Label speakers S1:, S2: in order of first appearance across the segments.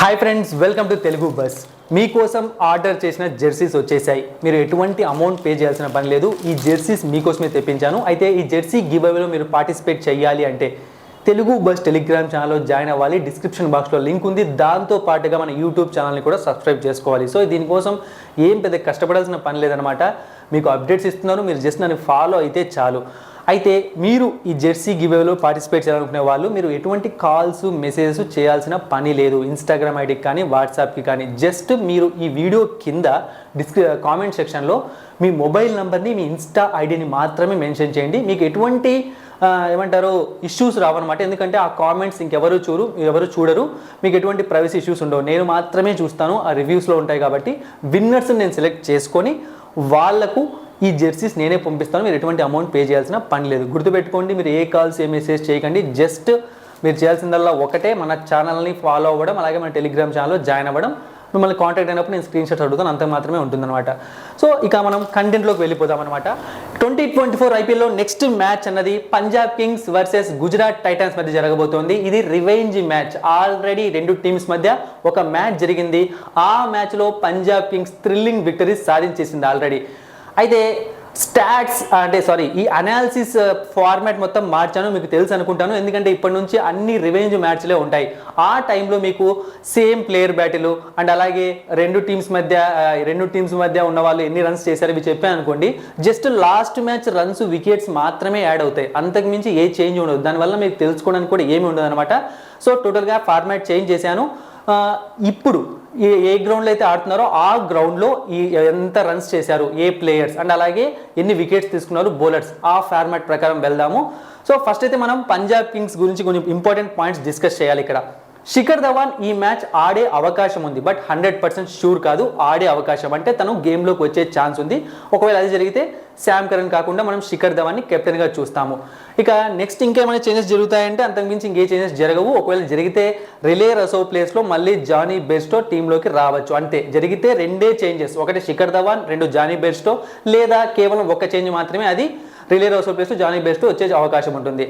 S1: Hi friends, welcome to Telugu bus. మీకోసం order చేసిన jerseys వచ్చేసాయి. మీరు ఎటువంటి అమౌంట్ పే చేయాల్సిన పని లేదు. ఈ జెర్సీస్ మీకోసమే తెప్పించాను. అయితే ఈ జెర్సీ గివ్ అవేలో మీరు పార్టిసిపేట్ చేయాలి అంటే తెలుగు బస్ టెలిగ్రామ్ ఛానల్లో జాయిన్ అవ్వాలి. డిస్క్రిప్షన్ బాక్స్లో లింక్ ఉంది. దాంతో పాటుగా మన యూట్యూబ్ ఛానల్ని కూడా సబ్స్క్రైబ్ చేసుకోవాలి. సో దీనికోసం ఏం పెద్ద కష్టపడాల్సిన పని లేదనమాట. మీకు అప్డేట్స్ ఇస్తున్నాను, మీరు జస్ట్ నన్ను ఫాలో అయితే చాలు. అయితే మీరు ఈ జెర్సీ గివేలో పార్టిసిపేట్ చేయాలనుకునే వాళ్ళు మీరు ఎటువంటి కాల్స్ మెసేజెస్ చేయాల్సిన పని లేదు. ఇన్స్టాగ్రామ్ ఐడికి కానీ వాట్సాప్కి కానీ జస్ట్ మీరు ఈ వీడియో కింద కామెంట్ సెక్షన్లో మీ మొబైల్ నెంబర్ని మీ ఇన్స్టా ఐడిని మాత్రమే మెన్షన్ చేయండి. మీకు ఎటువంటి ఏమంటారు ఇష్యూస్ రావన్నమాట. ఎందుకంటే ఆ కామెంట్స్ ఎవరు చూడరు. మీకు ఎటువంటి ప్రైవసీ ఇష్యూస్ ఉండవు. నేను మాత్రమే చూస్తాను, ఆ రివ్యూస్లో ఉంటాయి. కాబట్టి విన్నర్స్ని నేను సెలెక్ట్ చేసుకొని వాళ్లకు ఈ జెర్సీస్ నేనే పంపిస్తాను. మీరు ఎటువంటి అమౌంట్ పే చేయాల్సిన పని లేదు. గుర్తుపెట్టుకోండి, మీరు ఏ కాల్స్ ఏ మెసేజ్ చేయకండి. జస్ట్ మీరు చేయాల్సిందల్లా ఒకటే, మన ఛానల్ని ఫాలో అవ్వడం, అలాగే మన టెలిగ్రామ్ ఛానల్లో జాయిన్ అవ్వడం. మిమ్మల్ని కాంటాక్ట్ అయినప్పుడు నేను స్క్రీన్ షాట్ అడుగుతాను, అంత మాత్రమే ఉంటుందన్నమాట. సో ఇక మనం కంటెంట్లోకి వెళ్ళిపోతాం అనమాట. 2024 ఐపీఎల్లో నెక్స్ట్ మ్యాచ్ అన్నది Punjab Kings versus Gujarat Titans మధ్య జరగబోతోంది. ఇది రివెంజ్ మ్యాచ్. ఆల్రెడీ రెండు టీమ్స్ మధ్య ఒక మ్యాచ్ జరిగింది. ఆ మ్యాచ్లో పంజాబ్ కింగ్స్ థ్రిల్లింగ్ విక్టరీ సాధించేసింది ఆల్రెడీ. అయితే ఈ అనాలిసిస్ ఫార్మాట్ మొత్తం మార్చాను, మీకు తెలుసు అనుకుంటాను. ఎందుకంటే ఇప్పటి నుంచి అన్ని రివెంజ్ మ్యాచ్లే ఉంటాయి. ఆ టైంలో మీకు సేమ్ ప్లేయర్ బ్యాటిల్ అండ్ అలాగే రెండు టీమ్స్ మధ్య ఉన్న వాళ్ళు ఎన్ని రన్స్ చేశారు ఇవి చెప్పాను అనుకోండి. Just last match runs wickets మాత్రమే యాడ్ అవుతాయి, అంతకుమించి ఏ చేంజ్ ఉండదు. దానివల్ల మీకు తెలుసుకోవడానికి కూడా ఏమి ఉండదు అనమాట. సో టోటల్గా ఫార్మాట్ చేంజ్ చేశాను. ఇప్పుడు ఏ గ్రౌండ్లో అయితే ఆడుతున్నారో ఆ గ్రౌండ్లో ఎంత రన్స్ చేశారు ఏ ప్లేయర్స్ అండ్ అలాగే ఎన్ని వికెట్స్ తీసుకున్నారు బౌలర్స్, ఆ ఫార్మాట్ ప్రకారం వెళ్దాము. సో ఫస్ట్ అయితే మనం పంజాబ్ కింగ్స్ గురించి కొన్ని ఇంపార్టెంట్ పాయింట్స్ డిస్కస్ చేయాలి. ఇక్కడ శిఖర్ ధవన్ ఈ మ్యాచ్ ఆడే అవకాశం ఉంది, బట్ 100% షూర్ కాదు. ఆడే అవకాశం అంటే తను గేమ్లోకి వచ్చే ఛాన్స్ ఉంది. ఒకవేళ అది జరిగితే శామ్ కరణ్ కాకుండా మనం శిఖర్ ధవన్ని కెప్టెన్గా చూస్తాము. ఇక నెక్స్ట్ ఇంకేమైనా చేంజెస్ జరుగుతాయంటే అంతకుమించి ఇంకే చేంజెస్ జరగవు. ఒకవేళ జరిగితే రిలే రసో ప్లేస్లో మళ్ళీ జానీ బెర్స్టో టీంలోకి రావచ్చు. అంతే, జరిగితే రెండే చేంజెస్, ఒకటి శిఖర్ ధవన్, రెండు జానీ బెర్స్టో, లేదా కేవలం ఒక చేంజ్ మాత్రమే, అది రిలే రసో ప్లేస్లో జానీ బెర్స్టో వచ్చే అవకాశం ఉంటుంది.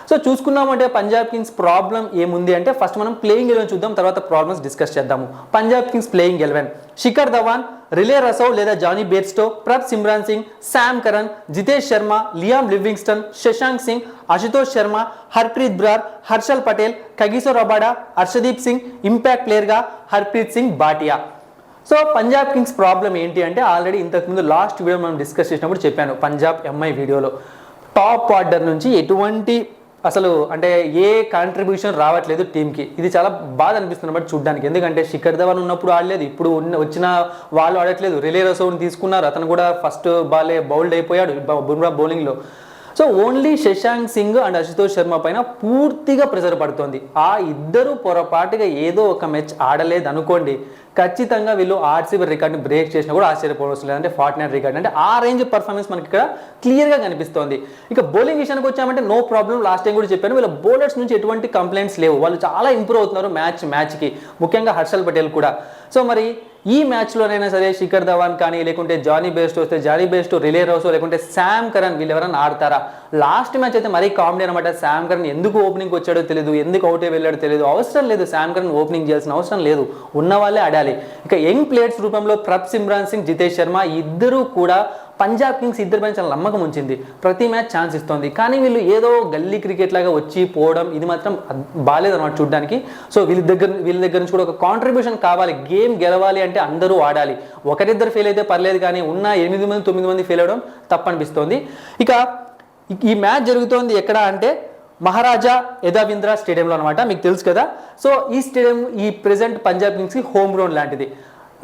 S1: సో చూసుకున్నామంటే పంజాబ్ కింగ్స్ ప్రాబ్లం ఏముంది అంటే ఫస్ట్ మనం ప్లేయింగ్ 11 చూద్దాం, తర్వాత ప్రాబ్లమ్స్ డిస్కస్ చేద్దాము. Punjab Kings playing 11: Shikhar Dhawan, Rilee Rossouw లేదా Jonny Bairstow, Prabhsimran Singh, Sam Curran, Jitesh Sharma, Liam Livingstone, Shashank Singh, Ashutosh Sharma, Harpreet Brar, Harshal Patel, Kagiso Rabada, Harshdeep Singh, impact ప్లేయర్గా Harpreet Singh Bhatia. So Punjab Kings problem ఏంటి అంటే ఆల్రెడీ ఇంతకుముందు లాస్ట్ వీడియో మనం డిస్కస్ చేసినప్పుడు చెప్పాను. పంజాబ్ ఎంఐ వీడియోలో టాప్ ఆర్డర్ నుంచి ఎటువంటి అసలు అంటే ఏ కాంట్రిబ్యూషన్ రావట్లేదు టీంకి. ఇది చాలా బాధ అనిపిస్తుంది అన్నమాట చూడడానికి. ఎందుకంటే శిఖర్ ధవన్ ఉన్నప్పుడు ఆడలేదు, ఇప్పుడు వచ్చిన వాళ్ళు ఆడట్లేదు. రిలే రసౌని తీసుకున్నారు, అతను కూడా ఫస్ట్ బాలే బౌల్డ్ అయిపోయాడు బుమ్రా బౌలింగ్లో. So only Shashank Singh and Ashutosh Sharma పైన పూర్తిగా ప్రెజర్ పడుతుంది. ఆ ఇద్దరు పొరపాటుగా ఏదో ఒక మ్యాచ్ ఆడలేదు అనుకోండి, ఖచ్చితంగా వీళ్ళు ఆర్సీబీ రికార్డ్ని బ్రేక్ చేసినా కూడా ఆశ్చర్యపోవచ్చు. లేదంటే 49 రికార్డ్, అంటే ఆ రేంజ్ పర్ఫార్మెన్స్ మనకి ఇక్కడ క్లియర్గా కనిపిస్తోంది. ఇక బౌలింగ్ విషయానికి వచ్చామంటే నో ప్రాబ్లం. లాస్ట్ టైం కూడా చెప్పాను, వీళ్ళ బౌలర్స్ నుంచి ఎటువంటి కంప్లైంట్స్ లేవు. వాళ్ళు చాలా ఇంప్రూవ్ అవుతున్నారు మ్యాచ్కి, ముఖ్యంగా హర్షల్ పటేల్ కూడా. సో మరి ఈ మ్యాచ్లోనైనా సరే శిఖర్ ధవన్ కానీ లేకుంటే జానీ బెర్స్టో వస్తే జానీ బెర్స్టో, రిలే రసౌ లేకుంటే శామ్ కరణ్, వీళ్ళు ఎవరైనా ఆడతారా? లాస్ట్ మ్యాచ్ అయితే మరీ కామెడీ అనమాట. శామ్ కరణ్ ఎందుకు ఓపెనింగ్ వచ్చాడో తెలియదు, ఎందుకు అవుటే వెళ్ళాడో తెలియదు. అవసరం లేదు శామ్ కరణ్ ఓపెనింగ్ చేయాల్సిన అవసరం లేదు, ఉన్న వాళ్ళే ఆడాలి. ఇక యంగ్ ప్లేయర్స్ రూపంలో ప్రబ్ సిమ్రాన్ సింగ్, జితేష్ శర్మ ఇద్దరు కూడా పంజాబ్ కింగ్స్ ఇద్దరు పైన చాలా నమ్మకం ఉంచింది. ప్రతి మ్యాచ్ ఛాన్స్ ఇస్తుంది. కానీ వీళ్ళు ఏదో గల్లీ క్రికెట్ లాగా వచ్చి పోవడం ఇది మాత్రం బాగాలేదన్నమాట చూడడానికి. సో వీళ్ళ దగ్గర నుంచి కూడా ఒక కాంట్రిబ్యూషన్ కావాలి. గేమ్ గెలవాలి అంటే అందరూ ఆడాలి. ఒకరిద్దరు ఫెయిల్ అయితే పర్లేదు, కానీ ఉన్న 8 మంది 9 మంది ఫెయిల్ అవడం తప్పనిపిస్తోంది. ఇక ఈ మ్యాచ్ జరుగుతోంది ఎక్కడ అంటే మహారాజా యదావింద్ర స్టేడియంలో అనమాట, మీకు తెలుసు కదా. సో ఈ స్టేడియం ఈ ప్రెసెంట్ పంజాబ్ కింగ్స్కి హోమ్ గ్రౌండ్ లాంటిది.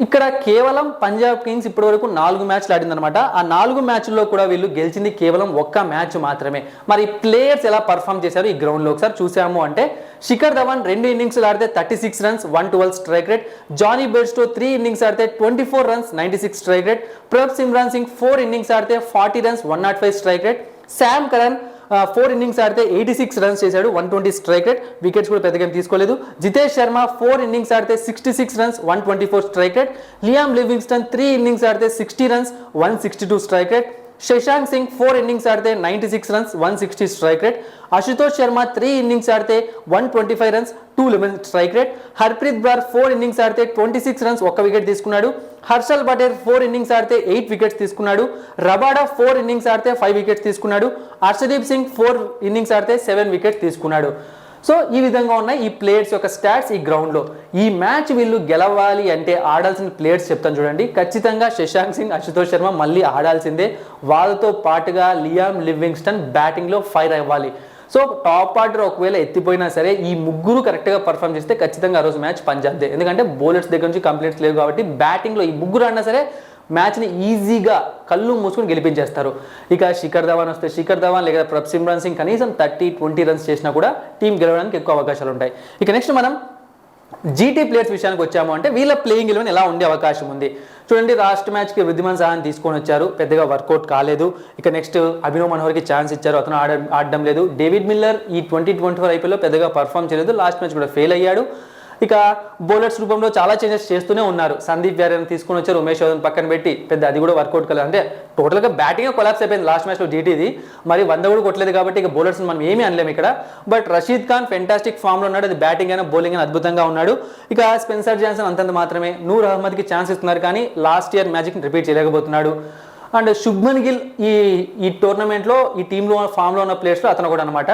S1: ఇక్కడ కేవలం పంజాబ్ కింగ్స్ ఇప్పటివరకు 4 మ్యాచ్లు ఆడిందనమాట. ఆ 4 మ్యాచ్ల్లో కూడా వీళ్ళు గెలిచింది కేవలం ఒక్క మ్యాచ్ మాత్రమే. మరి ప్లేయర్స్ ఎలా పర్ఫామ్ చేశారు ఈ గ్రౌండ్లో ఒకసారి చూసాము అంటే శిఖర్ ధవన్ 2 ఇన్నింగ్స్ ఆడితే 36 runs 112 strike rate, Jonny Bairstow 3 innings ఆడితే 24 runs 96 strike rate, Prabhsimran Singh 4 innings ఆడితే 40 runs 105 strike rate, Sam Curran 4 innings ఆడితే 86 రన్స్ చేశాడు 120 స్ట్రైక్ రేట్, వికెట్స్ కూడా పెద్దగా తీసుకోలేదు. జితేష్ శర్మ 4 ఇన్నింగ్స్ ఆడితే 66 runs 124 strike rate, Liam Livingstone 3 innings ఆడితే 60 runs 162 strike rate, Shashank Singh 4 innings ఆడితే 96 runs 160 strike rate. Ashutosh Sharma 3 innings ఆడితే 125 runs 211 strike rate. Harpreet Brar 4 innings ఆడితే 26 రన్స్ 1 వికెట్ తీసుకున్నాడు. హర్షల్ పటేల్ 4 ఇన్నింగ్స్ ఆడితే 8 వికెట్స్ తీసుకున్నాడు. రబాడా 4 ఇన్నింగ్స్ ఆడితే 5 వికెట్స్ తీసుకున్నాడు. హర్షదీప్ సింగ్ 4 ఇన్నింగ్స్ ఆడితే 7 వికెట్స్ తీసుకున్నాడు. సో ఈ విధంగా ఉన్నాయి ఈ ప్లేయర్స్ యొక్క స్టాట్స్ ఈ గ్రౌండ్లో. ఈ మ్యాచ్ వీళ్ళు గెలవాలి అంటే ఆడాల్సిన ప్లేయర్స్ చెప్తాను చూడండి. ఖచ్చితంగా శశాంక్ సింగ్, అశుతోష్ శర్మ మళ్ళీ ఆడాల్సిందే. వాళ్ళతో పాటుగా లియామ్ లివింగ్స్టన్ బ్యాటింగ్లో ఫైర్ అవ్వాలి. సో టాప్ ఆర్డర్ ఒకవేళ ఎత్తిపోయినా సరే ఈ ముగ్గురు కరెక్ట్గా పర్ఫామ్ చేస్తే ఖచ్చితంగా ఆ రోజు మ్యాచ్ పంజాబ్దే. ఎందుకంటే బౌలర్స్ దగ్గర నుంచి కంప్లైంట్స్ లేవు కాబట్టి బ్యాటింగ్లో ఈ ముగ్గురు అన్నా సరే మ్యాచ్ని ఈజీగా కళ్ళు మూసుకొని గెలిపించేస్తారు. ఇక శిఖర్ ధవన్ వస్తే శిఖర్ ధవన్ లేదా ప్రభ్సిమ్రాన్ సింగ్ కనీసం 30-20 రన్స్ చేసినా కూడా టీం గెలవడానికి ఎక్కువ అవకాశాలు ఉంటాయి. ఇక నెక్స్ట్ మనం జీటీ ప్లేయర్స్ విషయానికి వచ్చాము అంటే వీళ్ళ ప్లేయింగ్ ఎలెవన్ ఎలా ఉండే అవకాశం ఉంది చూడండి. లాస్ట్ మ్యాచ్కి వృద్ధిమాన్ సాహాని తీసుకొని వచ్చారు, పెద్దగా వర్కౌట్ కాలేదు. ఇక నెక్స్ట్ అభినవ్ మనోహర్కి ఛాన్స్ ఇచ్చారు, అతను ఆడడం లేదు. డేవిడ్ మిల్లర్ ఈ 2024 ఐపీఎల్లో పెద్దగా పర్ఫామ్ చేయలేదు, లాస్ట్ మ్యాచ్ కూడా ఫెయిల్ అయ్యాడు. ఇక బౌలర్స్ రూపంలో చాలా చేంజెస్ చేస్తూనే ఉన్నారు. సందీప్ వారియర్ని తీసుకొని వచ్చారు, ఉమేష్ యాదవ్ని పక్కన పెట్టి పెద్ద అది కూడా వర్కౌట్ కాలేదు. అంటే టోటల్గా బ్యాటింగ్ కొలాప్స్ అయిపోయింది లాస్ట్ మ్యాచ్లో జీటీది. మరి 100 కూడా కొట్టలేదు కాబట్టి ఇక బౌలర్స్ని మనం ఏమీ అనలేము ఇక్కడ. బట్ రషీద్ ఖాన్ ఫెంటాస్టిక్ ఫామ్లో ఉన్నాడు, అది బ్యాటింగ్ అయినా బౌలింగ్ అయినా అద్భుతంగా ఉన్నాడు. ఇక స్పెన్సర్ జాన్సన్ అంతంత మాత్రమే. నూర్ అహ్మద్కి ఛాన్స్ ఇస్తున్నారు కానీ లాస్ట్ ఇయర్ మ్యాజిక్ని రిపీట్ చేయలేకపోతున్నాడు. అండ్ శుభ్మన్ గిల్ ఈ టోర్నమెంట్లో ఈ టీంలో ఫామ్లో ఉన్న ప్లేయర్స్లో అతను కూడా అనమాట.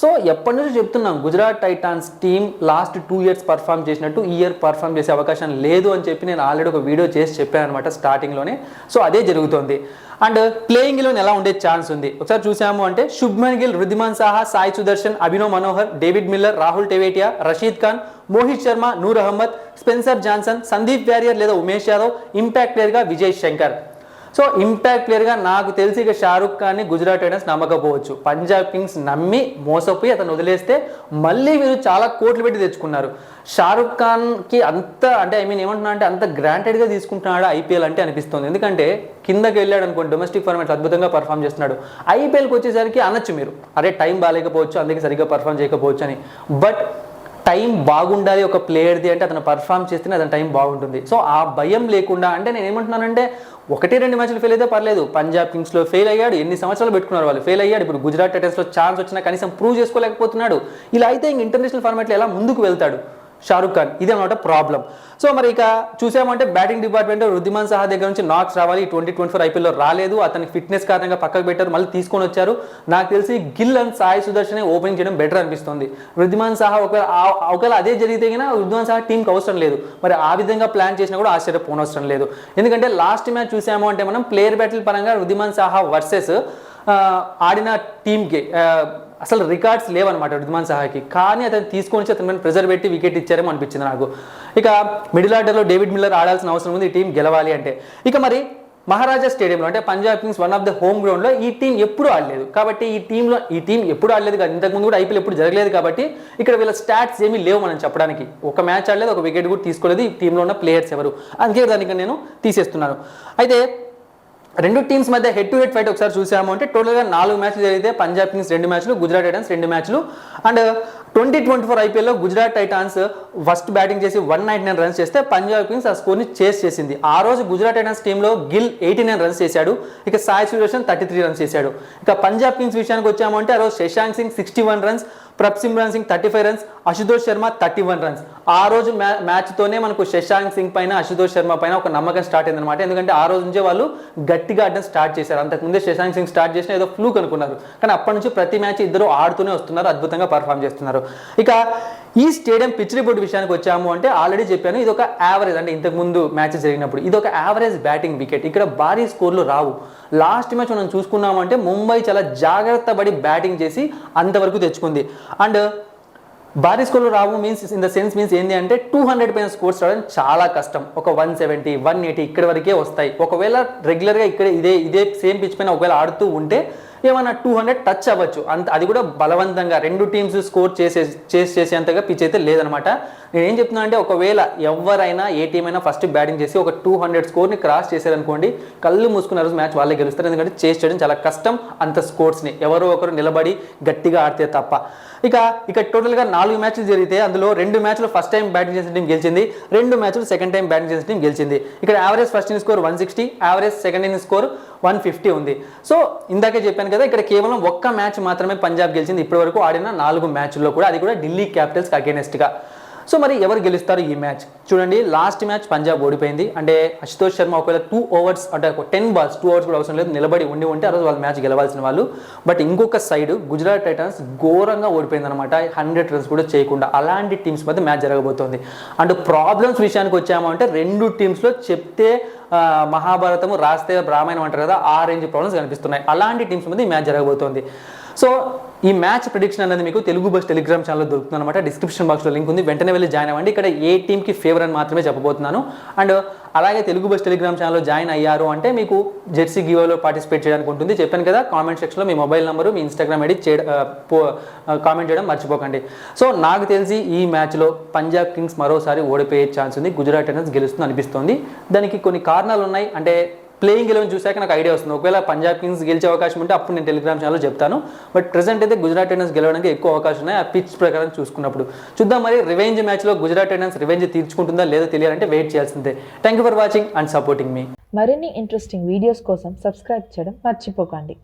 S1: సో ఎప్పటి నుంచి చెప్తున్నాం Gujarat Titans team last 2 years perform చేసినట్టు ఈ ఇయర్ పర్ఫామ్ చేసే అవకాశం లేదు అని చెప్పి నేను ఆల్రెడీ ఒక వీడియో చేసి చెప్పాను అనమాట స్టార్టింగ్లోనే. సో అదే జరుగుతుంది. అండ్ ప్లేయింగ్ లోనే ఎలా ఉండే ఛాన్స్ ఉంది ఒకసారి చూసాము అంటే Shubman Gill, Wriddhiman Saha, Sai Sudharsan, Abhinav Manohar, David Miller, Rahul Tewatia, Rashid Khan, Mohit Sharma, Noor Ahmad, Spencer Johnson, Sandeep Warrier లేదా ఉమేష్ యాదవ్, ఇంపాక్ట్ ప్లేయర్గా విజయ్ శంకర్. సో ఇంపాక్ట్ ప్లేయర్గా నాకు తెలిసి ఇక షారుఖ్ ఖాన్ని గుజరాత్ టైటన్స్ నమ్మకపోవచ్చు. పంజాబ్ కింగ్స్ నమ్మి మోసపోయి అతను వదిలేస్తే మళ్ళీ వీరు చాలా కోట్లు పెట్టి తెచ్చుకున్నారు. షారుఖ్ ఖాన్కి అంత అంటే ఏమంటున్నా అంటే అంత గ్రాంటెడ్గా తీసుకుంటున్నాడు ఐపీఎల్ అంటే అనిపిస్తుంది. ఎందుకంటే కిందకి వెళ్ళాడు అనుకోండి, డొమెస్టిక్ ఫార్మాట్ అద్భుతంగా పర్ఫామ్ చేస్తున్నాడు. ఐపీఎల్కి వచ్చేసరికి అనొచ్చు మీరు అరే టైం బాగాలేకపోవచ్చు అందుకే సరిగ్గా పర్ఫామ్ చేయకపోవచ్చు అని. బట్ టైం బాగుండాలి ఒక ప్లేయర్ది అంటే అతను పర్ఫామ్ చేస్తేనే అతని టైం బాగుంటుంది. సో ఆ భయం లేకుండా అంటే నేను ఏమంటున్నానంటే 1-2 మ్యాచ్లు ఫెయిల్ అయితే పర్లేదు. పంజాబ్ కింగ్స్లో ఫెయిల్ అయ్యాడు, ఎన్ని సంవత్సరాలు పెట్టుకున్నారు వాళ్ళు, ఫెయిల్ అయ్యాడు. ఇప్పుడు గుజరాత్ టైటన్స్లో ఛాన్స్ వచ్చినా కనీసం ప్రూవ్ చేసుకోలేకపోతున్నాడు. ఇలా అయితే ఇంక ఇంటర్నేషనల్ ఫార్మాట్లో ఎలా ముందుకు వెళ్తాడు షారుఖ్ ఖాన్? ఇది అనమాట ప్రాబ్లం. సో మరి ఇక చూసామంటే బ్యాటింగ్ డిపార్ట్మెంట్ వృద్ధిమాన్ సాహా దగ్గర నుంచి నాక్స్ రావాలి. 2024 ఐపీఎల్లో రాలేదు, అతని ఫిట్నెస్ కారణంగా పక్కకు పెట్టారు, మళ్ళీ తీసుకొని వచ్చారు. నాకు తెలిసి గిల్ అండ్ సాయి సుదర్శనే ఓపెనింగ్ చేయడం బెటర్ అనిపిస్తుంది. వృద్ధిమాన్ సాహా ఒకవేళ అదే జరిగితే కన్నా వృద్ధిమాన్ సాహా టీంకి అవసరం లేదు. మరి ఆ విధంగా ప్లాన్ చేసినా కూడా ఆశ్చర్యపోనవసరం లేదు. ఎందుకంటే లాస్ట్ మ్యాచ్ చూసాము అంటే మనం ప్లేయర్ బ్యాటిల్ పరంగా వృద్ధిమాన్ సాహా వర్సెస్ ఆడిన టీంకి అసలు రికార్డ్స్ లేవన్నమాట వృద్ధిమాన్ సాహాకి. కానీ అతను తీసుకొని వచ్చి అతని మీద ప్రెజర్ పెట్టి వికెట్ ఇచ్చారేమో అనిపించింది నాకు. ఇక మిడిల్ ఆర్డర్లో డేవిడ్ మిల్లర్ ఆడాల్సిన అవసరం ఉంది ఈ టీం గెలవాలి అంటే. ఇక మరి మహారాజా స్టేడియంలో అంటే Punjab Kings one of the home గ్రౌండ్లో ఈ టీం ఎప్పుడు ఆడలేదు కాబట్టి ఈ టీం ఎప్పుడు ఆడలేదు కాదు, ఇంతకుముందు కూడా ఐపీఎల్ ఎప్పుడు జరగలేదు కాబట్టి ఇక్కడ వీళ్ళ స్టాట్స్ ఏమీ లేవు మనం చెప్పడానికి. ఒక మ్యాచ్ ఆడలేదు, ఒక వికెట్ కూడా తీసుకోలేదు ఈ టీంలో ఉన్న ప్లేయర్స్ ఎవరు, అందుకే దానికి నేను తీసేస్తున్నాను. అయితే రెండు టీమ్స్ మధ్య హెడ్ టు హెడ్ ఫైట్ ఒకసారి చూసాము అంటే టోటల్గా 4 మ్యాచ్లు జరిగితే పంజాబ్ కింగ్స్ 2 మ్యాచ్లు, గుజరాత్ టైటన్స్ 2 మ్యాచ్లు. అండ్ 2024 ఐపీఎల్లో గుజరాత్ టైటాన్స్ ఫస్ట్ బ్యాటింగ్ చేసి 199 రన్స్ చేస్తే పంజాబ్ కింగ్స్ ఆ స్కోర్ని చేస్ చేసింది. ఆ రోజు గుజరాత్ టైటన్స్ టీంలో గిల్ 89 రన్స్ చేశాడు, ఇక సాయి సుదర్శన్ 33 రన్స్ చేశాడు. ఇక పంజాబ్ కింగ్స్ విషయానికి వచ్చాము అంటే ఆ రోజు Shashank Singh 61 runs, Prabhsimran Singh 35 runs, Ashutosh Sharma 31 runs. ఆ రోజు మ్యాచ్తోనే మనకు శశాంక్ సింగ్ పైన అశుతోష్ శర్మ పైన ఒక నమ్మకం స్టార్ట్ అయిందనమాట. ఎందుకంటే ఆ రోజు నుంచే వాళ్ళు గట్టిగా ఆడడం స్టార్ట్ చేశారు. అంతకుముందే శశాంక్ సింగ్ స్టార్ట్ చేసిన ఏదో ఫ్లూక్ అనుకున్నారు, కానీ అప్పటి నుంచి ప్రతి మ్యాచ్ ఇద్దరు ఆడుతూనే వస్తున్నారు, అద్భుతంగా పర్ఫామ్ చేస్తున్నారు. ఇక ఈ స్టేడియం పిచ్ రిపోర్ట్ విషయానికి వచ్చాము అంటే ఆల్రెడీ చెప్పాను, ఇది ఒక యావరేజ్ అంటే ఇంతకుముందు మ్యాచెస్ జరిగినప్పుడు ఇది ఒక యావరేజ్ బ్యాటింగ్ వికెట్, ఇక్కడ భారీ స్కోర్లు రావు. లాస్ట్ మ్యాచ్ మనం చూసుకున్నామంటే ముంబై చాలా జాగ్రత్త పడి బ్యాటింగ్ చేసి అంతవరకు తెచ్చుకుంది. అండ్ భారీ స్కోర్లు రావు means in the sense means ఏంటి అంటే 200 పైన స్కోర్స్ రావడం చాలా కష్టం. ఒక 170, 180 ఇక్కడ వరకే వస్తాయి. ఒకవేళ రెగ్యులర్గా ఇక్కడ ఇదే సేమ్ పిచ్ పైన ఒకవేళ ఆడుతూ ఉంటే ఏమన్నా 200 టచ్ అవ్వచ్చు. అది కూడా బలవంతంగా 2 టీమ్స్ స్కోర్ చేసేంతగా పిచ్ అయితే లేదనమాట. నేను ఏం చెప్తున్నా అంటే ఒకవేళ ఎవరైనా ఏ టీం అయినా ఫస్ట్ బ్యాటింగ్ చేసి ఒక 200 స్కోర్ని క్రాస్ చేశారనుకోండి, కళ్ళు మూసుకున్న రోజు మ్యాచ్ వాళ్ళే గెలుస్తారు. ఎందుకంటే చేసి చేయడం చాలా కష్టం అంత స్కోర్స్ని, ఎవరో ఒకరు నిలబడి గట్టిగా ఆడితే తప్ప. ఇక టోటల్గా 4 మ్యాచ్లు జరిగితే అందులో 2 మ్యాచ్లు ఫస్ట్ టైం బ్యాటింగ్ చేసిన టీం గెలిచింది, 2 మ్యాచ్లు సెకండ్ టైం బ్యాటింగ్ చేసిన టీం గెలిచింది. ఇక్కడ average first inning score 160, average second inning score 150 ఉంది. సో ఇందాకే చెప్పాను కదా, ఇక్కడ కేవలం ఒక్క మ్యాచ్ మాత్రమే పంజాబ్ గెలిచింది ఇప్పటి వరకు ఆడిన 4 మ్యాచ్ల్లో కూడా, అది కూడా ఢిల్లీ క్యాపిటల్స్కి అగేనెస్ట్గా. సో మరి ఎవరు గెలుస్తారు ఈ మ్యాచ్? చూడండి, లాస్ట్ మ్యాచ్ పంజాబ్ ఓడిపోయింది. అంటే అశుతోష్ శర్మ ఒకవేళ 2 ఓవర్స్ అంటే 10 బాల్స్ 2 ఓవర్స్ కూడా అవసరం లేదు, నిలబడి ఉంటే ఆ రోజు వాళ్ళు మ్యాచ్ గెలవాల్సిన వాళ్ళు. బట్ ఇంకొక సైడ్ గుజరాత్ టైటన్స్ ఘోరంగా ఓడిపోయింది అనమాట, 100 రన్స్ కూడా చేయకుండా. అలాంటి టీమ్స్ మధ్య మ్యాచ్ జరగబోతోంది. అండ్ ప్రాబ్లమ్స్ విషయానికి వచ్చాము అంటే 2 టీమ్స్లో చెప్తే మహాభారతము రాస్తే రామాయణం అంటారు కదా, ఆ రేంజ్ ప్రాబ్లమ్స్ కనిపిస్తున్నాయి. అలాంటి టీమ్స్ మధ్య ఈ మ్యాచ్ జరగబోతోంది. సో ఈ మ్యాచ్ ప్రిడిక్షన్ అనేది మీకు తెలుగు బస్ టెలిగ్రామ్ ఛానల్లో దొరుకుతుంది అనమాట. డిస్క్రిప్షన్ బాక్స్లో లింక్ ఉంది, వెంటనే వెళ్ళి జాయిన్ అవ్వండి. ఇక్కడ ఏ టీంకి ఫేవర్ అని మాత్రమే చెప్పబోతున్నాను. అండ్ అలాగే తెలుగు బస్ టెలిగ్రామ్ ఛానల్లో జాయిన్ అయ్యారు అంటే మీకు జెర్సీ గివ్లో పార్టిసిపేట్ చేయడానికి ఉంటుంది. చెప్పాను కదా, కామెంట్ సెక్షన్లో మీ మొబైల్ నెంబరు, మీ ఇన్స్టాగ్రామ్ ఐడి కామెంట్ చేయడం మర్చిపోకండి. సో నాకు తెలిసి ఈ మ్యాచ్లో పంజాబ్ కింగ్స్ మరోసారి ఓడిపోయే ఛాన్స్ ఉంది, గుజరాత్ టైటన్స్ గెలుస్తుంది అనిపిస్తుంది. దానికి కొన్ని కారణాలు ఉన్నాయి. అంటే ప్లేయింగ్ 11 చూసాక నాకు ఐడియా వస్తుంది. ఒకవేళ పంజాబ్ కింగ్స్ గెలిచే అవకాశం ఉంటే అప్పుడు నేను టెలిగ్రామ్ ఛానల్లో చెప్తాను. బట్ ప్రెసెంట్ అయితే గుజరాత్ టైటన్స్ గెలవడానికి ఎక్కువ అవకాశం ఉన్నాయి ఆ పిచ్ ప్రకారం చూసుకున్నప్పుడు. చూద్దాం మరి రివెంజ్ మ్యాచ్లో గుజరాత్ టైటన్స్ రివెంజ్ తీర్చుకుంటుందా లేదో తెలియాలంటే వెయిట్ చేయాల్సిందే. Thank you for watching and supporting మీ.
S2: మరిన్ని ఇంట్రెస్టింగ్ వీడియోస్ కోసం సబ్స్క్రైబ్ చేయడం మర్చిపోకండి.